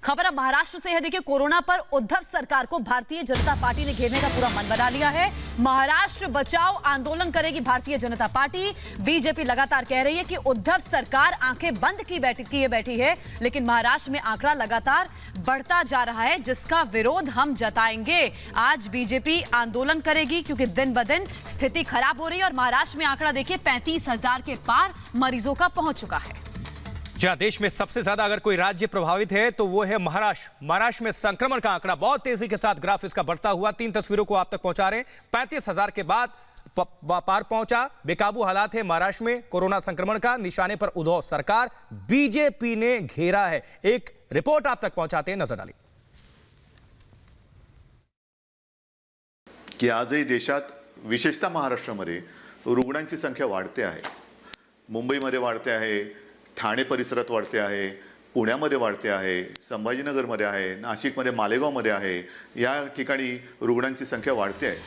खबर अब महाराष्ट्र से है। देखिए, कोरोना पर उद्धव सरकार को भारतीय जनता पार्टी ने घेरने का पूरा मन बना लिया है। महाराष्ट्र बचाओ आंदोलन करेगी भारतीय जनता पार्टी। बीजेपी लगातार कह रही है कि उद्धव सरकार आंखें बंद किए बैठी है, लेकिन महाराष्ट्र में आंकड़ा लगातार बढ़ता जा रहा है, जिसका विरोध हम जताएंगे। आज बीजेपी आंदोलन करेगी क्योंकि दिन ब दिन स्थिति खराब हो रही है और महाराष्ट्र में आंकड़ा देखिए 35,000 के पार मरीजों का पहुंच चुका है। जहां देश में सबसे ज्यादा अगर कोई राज्य प्रभावित है तो वो है महाराष्ट्र। महाराष्ट्र में संक्रमण का आंकड़ा बहुत तेजी के साथ ग्राफ इसका बढ़ता हुआ 3 तस्वीरों को आप तक पहुंचा रहे हैं। 35,000 के बाद पार पहुंचा। बेकाबू हालात है महाराष्ट्र में कोरोना संक्रमण का। निशाने पर उद्धव सरकार, बीजेपी ने घेरा है। एक रिपोर्ट आप तक पहुंचाते हैं, नजर डालिए। की आजही देशात विशेषतः महाराष्ट्रामध्ये रुग्णांची संख्या वाढते आहे। मुंबईमध्ये वाढते आहे, ठाणे परिसरात वाढते आहे, पुण्यामध्ये वाढते आहे, संभाजीनगरमध्ये आहे, नाशिकमध्ये मालेगावमध्ये आहे। या ठिकाणी रुग्णांची संख्या वाढते आहे।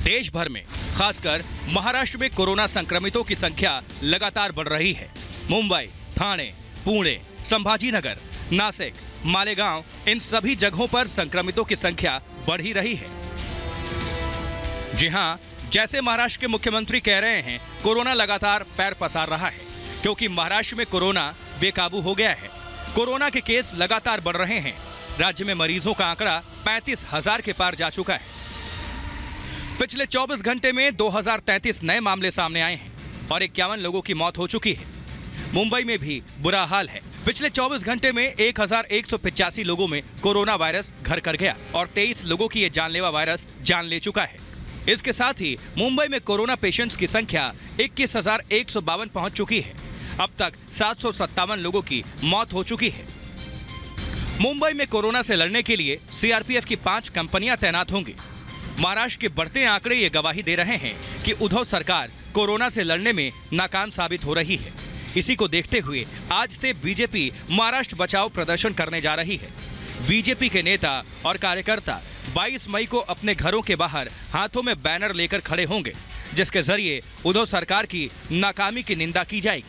देश भर में खासकर महाराष्ट्र में कोरोना संक्रमितों की संख्या लगातार बढ़ रही है। मुंबई, ठाणे, पुणे, संभाजीनगर, नासिक, मालेगांव, इन सभी जगहों पर संक्रमितों की संख्या बढ़ ही रही है। जी हां, जैसे महाराष्ट्र के मुख्यमंत्री कह रहे हैं, कोरोना लगातार पैर पसार रहा है क्योंकि महाराष्ट्र में कोरोना बेकाबू हो गया है। कोरोना के केस लगातार बढ़ रहे हैं। राज्य में मरीजों का आंकड़ा 35,000 के पार जा चुका है। पिछले 24 घंटे में 2033 नए मामले सामने आए हैं और 51 लोगों की मौत हो चुकी है। मुंबई में भी बुरा हाल है। पिछले 24 घंटे में 1,185 लोगों में कोरोना वायरस घर कर गया और 23 लोगों की यह जानलेवा वायरस जान ले चुका है। इसके साथ ही मुंबई में कोरोना पेशेंट्स की संख्या 21,152 पहुंच चुकी है। अब तक 757 लोगों की मौत हो चुकी है। मुंबई में कोरोना से लड़ने के लिए सीआरपीएफ की 5 कंपनियां तैनात होंगी। महाराष्ट्र के बढ़ते आंकड़े ये गवाही दे रहे हैं कि उद्धव सरकार कोरोना से लड़ने में नाकाम साबित हो रही है। इसी को देखते हुए आज से बीजेपी महाराष्ट्र बचाओ प्रदर्शन करने जा रही है। बीजेपी के नेता और कार्यकर्ता 22 मई को अपने घरों के बाहर हाथों में बैनर लेकर खड़े होंगे, जिसके जरिए उद्धव सरकार की नाकामी की निंदा की जाएगी।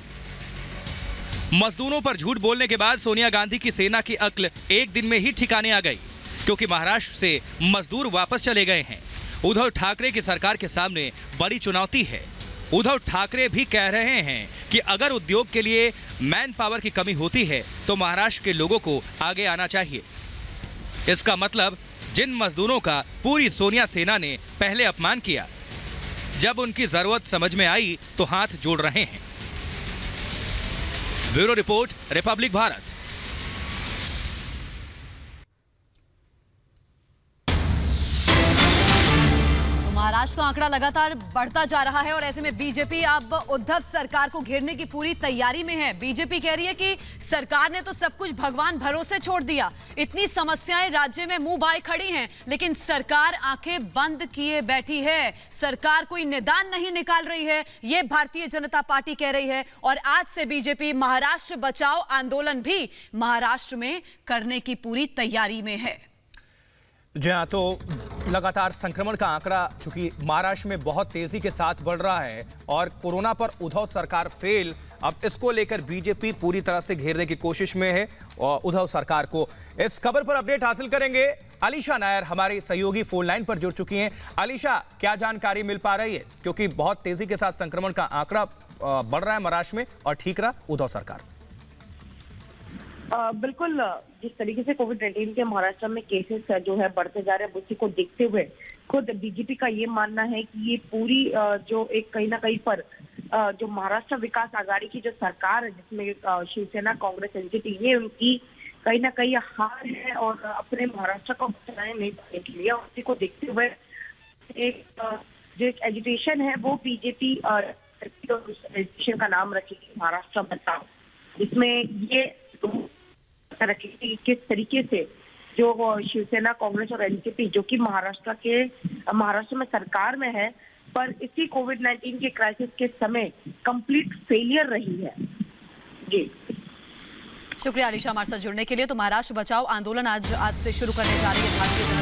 मजदूरों पर झूठ बोलने के बाद सोनिया गांधी की सेना की अक्ल एक दिन में ही ठिकाने आ गई, क्योंकि महाराष्ट्र से मजदूर वापस चले गए हैं। उद्धव ठाकरे की सरकार के सामने बड़ी चुनौती है। उद्धव ठाकरे भी कह रहे हैं कि अगर उद्योग के लिए मैन पावर की कमी होती है तो महाराष्ट्र के लोगों को आगे आना चाहिए। इसका मतलब जिन मजदूरों का पूरी सोनिया सेना ने पहले अपमान किया, जब उनकी जरूरत समझ में आई तो हाथ जोड़ रहे हैं। Bureau report, Republic Bharat. Maharashtra का आंकड़ा लगातार बढ़ता जा रहा है और ऐसे में बीजेपी अब उद्धव सरकार को घेरने की पूरी तैयारी में है। बीजेपी कह रही है कि सरकार ने तो सब कुछ भगवान भरोसे छोड़ दिया। इतनी समस्याएं राज्य में मुंह बाए खड़ी हैं, लेकिन सरकार आंखें बंद किए बैठी है। सरकार कोई निदान नहीं निकाल रही है, ये भारतीय जनता पार्टी कह रही है। और आज से बीजेपी महाराष्ट्र बचाओ आंदोलन भी महाराष्ट्र में करने की पूरी तैयारी में है। जी हाँ, तो लगातार संक्रमण का आंकड़ा चूंकि महाराष्ट्र में बहुत तेजी के साथ बढ़ रहा है और कोरोना पर उद्धव सरकार फेल, अब इसको लेकर बीजेपी पूरी तरह से घेरने की कोशिश में है और उद्धव सरकार को। इस खबर पर अपडेट हासिल करेंगे। अलीशा नायर हमारी सहयोगी फोन लाइन पर जुड़ चुकी हैं। अलीशा, क्या जानकारी मिल पा रही है, क्योंकि बहुत तेजी के साथ संक्रमण का आंकड़ा बढ़ रहा है महाराष्ट्र में और ठीक रहा उद्धव सरकार? बिल्कुल, जिस तरीके से कोविड-19 के महाराष्ट्र में केसेस जो है बढ़ते जा रहे हैं, उसी को देखते हुए खुद बीजेपी का ये मानना है कि ये पूरी जो एक कहीं ना कहीं पर जो महाराष्ट्र विकास आघाड़ी की जो सरकार है, जिसमें शिवसेना, कांग्रेस, एनसीपी, ये उनकी कहीं ना कहीं हार है और अपने महाराष्ट्र को बचाने नहीं पाने के लिए, उसी को देखते हुए एक जो एक एजुटेशन है वो बीजेपी एजुटेशन का नाम रखेगी महाराष्ट्र बचाओ, जिसमें ये किस तरीके से जो शिवसेना, कांग्रेस और एनसीपी जो कि महाराष्ट्र में सरकार में है, पर इसी कोविड-19 के क्राइसिस के समय कंप्लीट फेलियर रही है। जी, शुक्रिया अलीशा हमारे साथ जुड़ने के लिए। तो महाराष्ट्र बचाओ आंदोलन आज से शुरू करने जा रही है भारतीय जनता